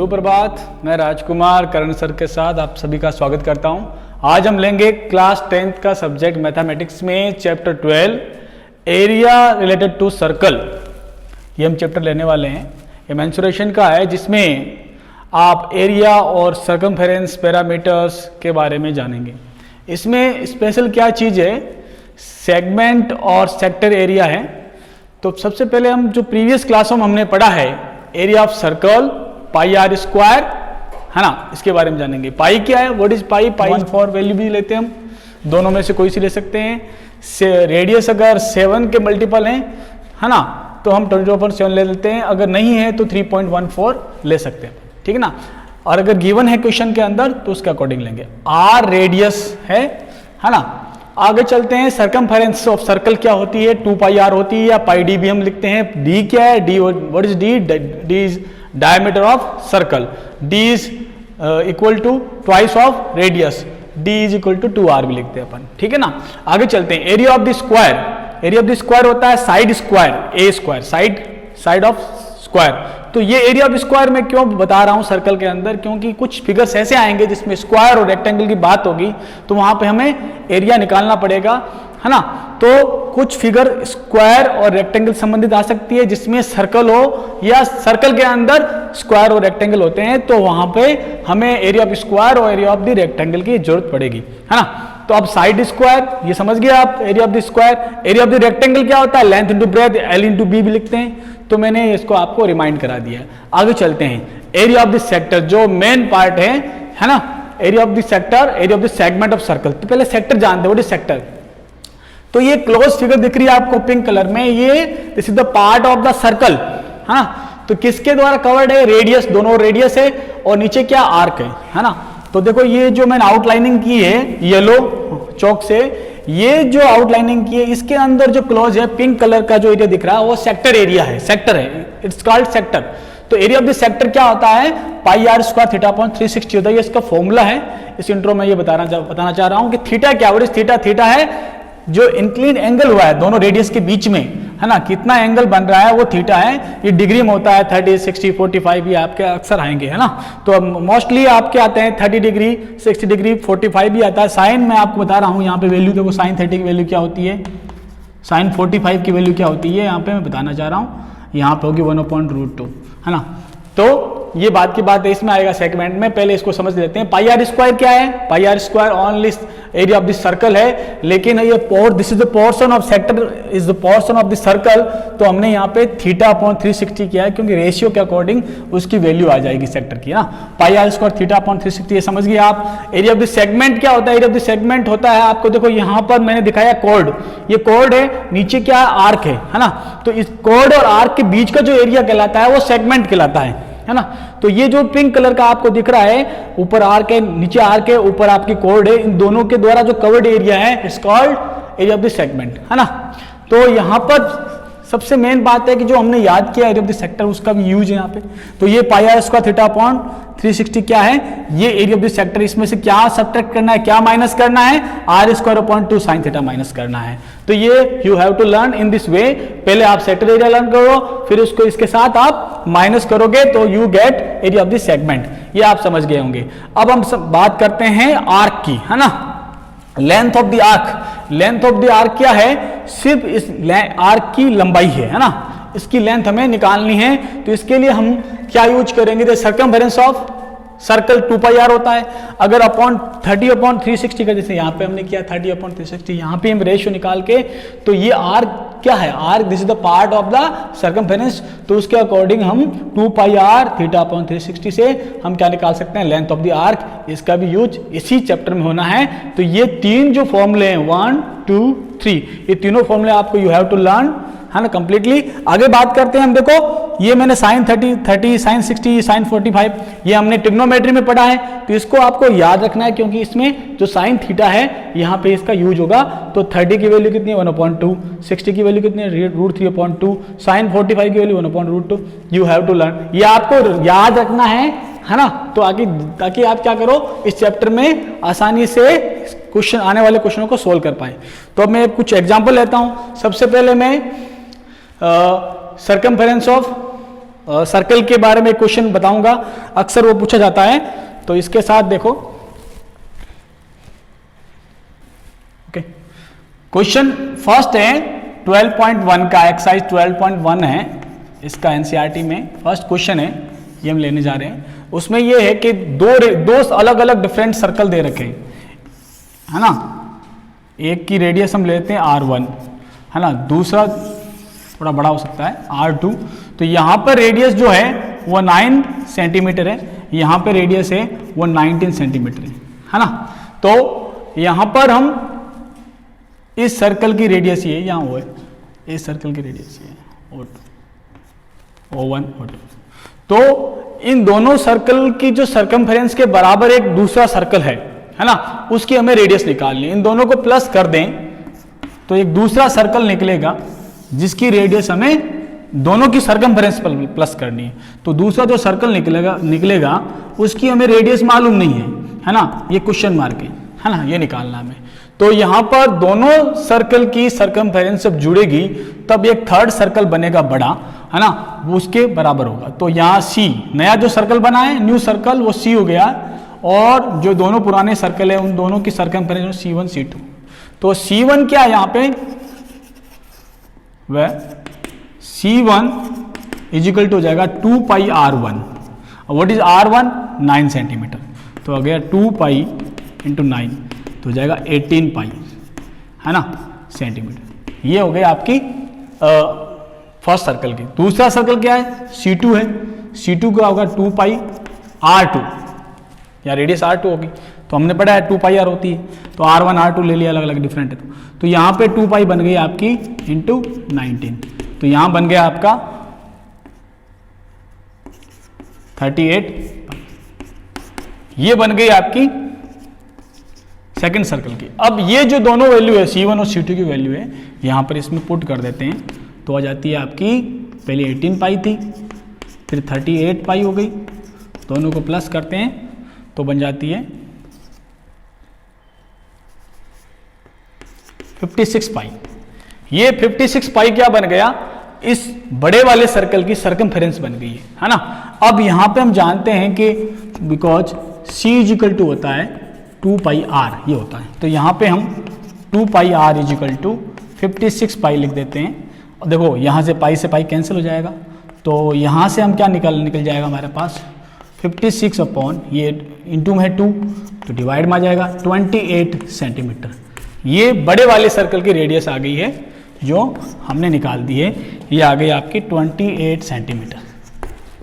सुप्रभात। मैं राजकुमार करण सर के साथ आप सभी का स्वागत करता हूं। आज हम लेंगे क्लास 10th का सब्जेक्ट मैथमेटिक्स में chapter 12 area related to circle. ये हम चैप्टर लेने वाले हैं। ये मेंसुरेशन का है जिसमें आप एरिया और सर्कमफेरेंस पैरामीटर्स के बारे में जानेंगे। इसमें स्पेशल क्या चीज़ है, सेगमेंट और सेक्टर एरिया है। तो सबसे पहले हम जो प्रीवियस क्लासों में हमने पढ़ा है area of circle pi r square, है ना, इसके बारे में जानेंगे। पाई क्या है, what is pi, pi 1/4 value भी लेते हैं हम, दोनों में से कोई सी ले सकते हैं। रेडियस अगर 7 के मल्टीपल हैं, है ना, तो हम 22/7 ले लेते हैं, अगर नहीं है तो 3.14 ले सकते हैं, ठीक है ना। और अगर गिवन है क्वेश्चन के अंदर तो उसके अकॉर्डिंग लेंगे। आर रेडियस है ना। आगे चलते हैं, सर्कमफेरेंस ऑफ सर्कल क्या होती है, 2 पाई आर होती है या पाई डी भी हम लिखते हैं। डी क्या है, D what is D, D is diameter of circle, D is equal to twice of radius, D is equal to 2r भी लिखते हैं अपन, ठीक है ना। आगे चलते हैं, area of the square. Area of the square होता है side square, A square, side of square. तो ये एरिया ऑफ स्क्वायर में क्यों बता रहा हूं सर्कल के अंदर, क्योंकि कुछ फिगर्स ऐसे आएंगे जिसमें स्क्वायर और रेक्टेंगल की बात होगी, तो वहां पे हमें एरिया निकालना पड़ेगा, है ना। तो कुछ फिगर स्क्वायर और रेक्टेंगल संबंधित आ सकती है जिसमें सर्कल हो या सर्कल के अंदर स्क्वायर और रेक्टेंगल होते हैं, तो वहां पे हमें एरिया ऑफ स्क्वायर और एरिया ऑफ द रेक्टेंगल की जरूरत पड़ेगी, है ना। तो अब साइड स्क्वायर ये समझ गए आप, area of the square. Area of the rectangle क्या होता है, length into breadth, L into B भी लिखते हैं, तो मैंने इसको आपको रिमाइंड करा दिया। आगे चलते हैं, एरिया ऑफ द सेक्टर जो मेन पार्ट है ना, area of the sector, area of the segment of circle. तो पहले सेक्टर जानते हैं, व्हाट इज सेक्टर। तो ये क्लोज फिगर दिख रही है आपको पिंक कलर में, ये this is the part of the circle, है ना। तो किसके द्वारा कवर्ड है, रेडियस, दोनों रेडियस है और नीचे क्या आर्क है ना। तो देखो ये जो मैंने आउटलाइनिंग की है येलो चौक से, ये जो आउटलाइनिंग की है इसके अंदर जो क्लोज है पिंक कलर का जो एरिया दिख रहा है वो सेक्टर एरिया है, सेक्टर है, इट्स कॉल्ड सेक्टर। तो एरिया ऑफ द सेक्टर क्या होता है, pi r square theta upon 360 होता है, ये इसका फॉर्मूला है। इस इंट्रो में ये बताना चाह रहा हूं कि थीटा क्या, व्हाट इज थीटा। थीटा है जो इंक्लिन एंगल हुआ है दोनों रेडियस के बीच में, है ना, कितना एंगल बन रहा है वो थीटा है। ये डिग्री में होता है 30, 60, 45 ये आपके अक्सर आएंगे, है ना। तो अब मोस्टली आपके आते हैं 30 डिग्री, 60 डिग्री, 45 भी आता है। साइन मैं आपको बता रहा हूँ, यहाँ पे वैल्यू देखो, साइन 30 की वैल्यू क्या होती है, साइन 45 की वैल्यू क्या होती है, यहाँ पे मैं बताना चाह रहा हूँ, यहाँ पे होगी 1/√2, है ना। तो ये बात की बात है, इसमें आएगा सेगमेंट में, पहले इसको समझ लेते हैं। पाई आर स्क्वायर क्या है, pi r square only area of the circle है, लेकिन ये this is the portion of sector is the portion of the circle. तो हमने यहाँ पे थीटा अपॉन 360 किया है क्योंकि रेशियो के अकॉर्डिंग उसकी वैल्यू आ जाएगी सेक्टर की, ना। पाई आर स्क्वायर थीटा अपॉन 360 ये समझ गए आप। एरिया ऑफ द सेगमेंट क्या होता है, एरिया ऑफ द सेगमेंट होता है आपको देखो यहाँ पर मैंने दिखाया कॉर्ड, ये कॉर्ड है, नीचे क्या आर्क है ना। तो इस कॉर्ड और आर्क के बीच का जो एरिया कहलाता है वो सेगमेंट कहलाता है ना। तो ये जो पिंक कलर का आपको दिख रहा है, ऊपर आर्क है, नीचे आर्क है, ऊपर आपकी कॉर्ड है, इन दोनों के द्वारा जो कवर्ड एरिया है it's called area of the segment, है ना। तो यहाँ पर सबसे मेन बात है कि जो हमने याद किया एरिया ऑफ द सेक्टर उसका भी यूज है यहाँ पे। तो ये पाई आर स्क्वायर थीटा अपॉन 360 क्या है, ये एरिया ऑफ द सेक्टर। इसमें से क्या सब्ट्रैक्ट करना है, क्या माइनस करना है, r square upon 2 sine theta minus करना है। तो ये you have to learn in this way. पहले आप सेक्टर एरिया लर्न करो, फिर उसको इसके साथ आप माइनस करोगे तो you get area of the segment, ये आप समझ गए होंगे। अब हम बात करते हैं आर्क की, है ना, length of the arc. Length of the arc क्या है, सिर्फ इस आर्क की लंबाई है ना, इसकी लेंथ हमें निकालनी है। तो इसके लिए हम क्या यूज करेंगे, the circumference of circle 2 pi r होता है। अगर अपॉन 30/360 का, जैसे यहाँ पे हमने किया 30/360, यहाँ पे हम रेशियो निकाल के, तो ये आर्क क्या है, arc this is the part of the circumference. तो उसके अकॉर्डिंग हम 2 पाई आर थीटा अपॉन 360 से हम क्या निकाल सकते हैं, लेंथ ऑफ द आर्क। इसका भी यूज इसी चैप्टर में होना है। तो ये तीन जो फॉर्मूले हैं 1, 2, 3, ये तीनों फॉर्मूले आपको यू हैव टू लर्न, है ना, कंप्लीटली। आगे बात करते हैं हम, देखो ये मैंने साइन 30, साइन 60, साइन 45 ये हमने ट्रिग्नोमेट्री में पढ़ा है। तो इसको आपको याद रखना है क्योंकि इसमें जो साइन थीटा है यहाँ पे इसका यूज होगा। तो 30 की वैल्यू कितनी है, 1/2, 60 की वैल्यू कितनी है, √3/2, साइन 45 की value 1/√2। You have to learn, ये आपको याद रखना है ना। तो आगे ताकि आप क्या करो, इस चैप्टर में आसानी से क्वेश्चन, आने वाले क्वेश्चनों को सोल्व कर पाए। तो अब मैं कुछ एग्जांपल लेता हूं। सबसे पहले मैं सर्कमफेरेंस ऑफ सर्कल के बारे में क्वेश्चन बताऊंगा, अक्सर वो पूछा जाता है। तो इसके साथ देखो, ओके, क्वेश्चन फर्स्ट है 12.1 का, एक्सरसाइज 12.1 है इसका, एनसीईआरटी में फर्स्ट क्वेश्चन है, ये हम लेने जा रहे हैं। उसमें ये है कि दो अलग अलग डिफरेंट सर्कल दे रखे हैं, है ना। एक की रेडियस हम लेते हैं R1, है ना, दूसरा थोड़ा बड़ा हो सकता है R2। तो यहाँ पर रेडियस जो है वो 9 सेंटीमीटर है, यहाँ पे रेडियस है वो 19 सेंटीमीटर है ना। तो यहाँ पर हम इस सर्कल की रेडियस ये यहाँ वो है, इस सर्कल की रेडियस ये O1 O2। तो इन दोनों सर्कल की जो सर्कमफेरेंस के बराबर एक दूसरा सर्कल है ना, उसकी हमें रेडियस निकालनी है। इन दोनों को प्लस कर दें तो एक दूसरा सर्कल निकलेगा जिसकी रेडियस हमें दोनों की सर्कमफेरेंस पर प्लस करनी है। तो दूसरा जो सर्कल निकलेगा उसकी हमें रेडियस मालूम नहीं है ना, ये क्वेश्चन मार्क है ना, ये निकालना हमें। तो यहाँ पर दोनों सर्कल की सर्कमफेरेंस जब जुड़ेगी तब एक थर्ड सर्कल बनेगा बड़ा, है ना, वो उसके बराबर होगा। तो यहाँ C, नया जो सर्कल बना है न्यू सर्कल, वो C हो गया, और जो दोनों पुराने सर्कल है उन दोनों की सर्कमफेरेंस C1 C2। तो C1 क्या है यहाँ पे, वह C1 इजिकल टू हो जाएगा 2 पाई R1। What is R1? 9 centimetre. तो आ गया 2 पाई इंटू 9, तो हो जाएगा 18 पाई, है ना, सेंटीमीटर। ये हो गई आपकी फर्स्ट सर्कल की। दूसरा सर्कल क्या है? C2 है। C2 का होगा 2 पाई R2, या रेडियस R2 होगी, तो हमने पढ़ा है 2 पाई R होती है, तो R1 R2 ले लिया, अलग अलग डिफरेंट है। तो यहाँ पे 2 पाई बन गई आपकी इंटू 19, तो यहाँ बन गया आपका 38। ये बन गई आपकी सेकंड सर्कल की। अब ये जो दोनों वैल्यू है C1 और C2 की वैल्यू है, यहाँ पर इसमें पुट कर देते हैं, तो आ जाती है आपकी, पहले 18 पाई थी, फिर 38 पाई हो गई, दोनों को प्लस करते हैं तो बन जाती है 56 पाई। ये 56 पाई क्या बन गया? इस बड़े वाले सर्कल की सर्कमफेरेंस बन गई है ना। अब यहाँ पे हम जानते हैं कि बिकॉज C इजिकल टू होता है 2 पाई R, ये होता है, तो यहाँ पे हम 2 पाई R इजिकल टू 56 पाई लिख देते हैं। और देखो यहाँ से पाई कैंसिल हो जाएगा, तो यहाँ से हम क्या निकल जाएगा हमारे पास 56 अपॉन, ये इंटू में है 2, तो डिवाइड में आ जाएगा 28 सेंटीमीटर। ये बड़े वाले सर्कल की रेडियस आ गई है जो हमने निकाल दी है, ये आ गई आपकी 28 सेंटीमीटर।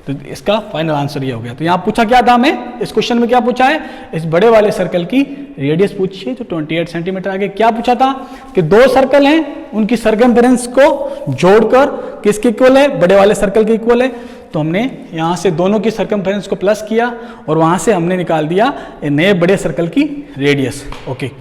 तो इसका फाइनल आंसर ये हो गया। तो यहाँ पूछा क्या था हमें, इस क्वेश्चन में क्या पूछा है, इस बड़े वाले सर्कल की रेडियस पूछी है, तो 28 सेंटीमीटर। आगे क्या पूछा था कि दो सर्कल हैं, उनकी सर्कमफेरेंस को जोड़कर किसके इक्वल है, बड़े वाले सर्कल के इक्वल है। तो हमने यहाँ से दोनों की सर्कमफेरेंस को प्लस किया और वहाँ से हमने निकाल दिया नए बड़े सर्कल की रेडियस। ओके।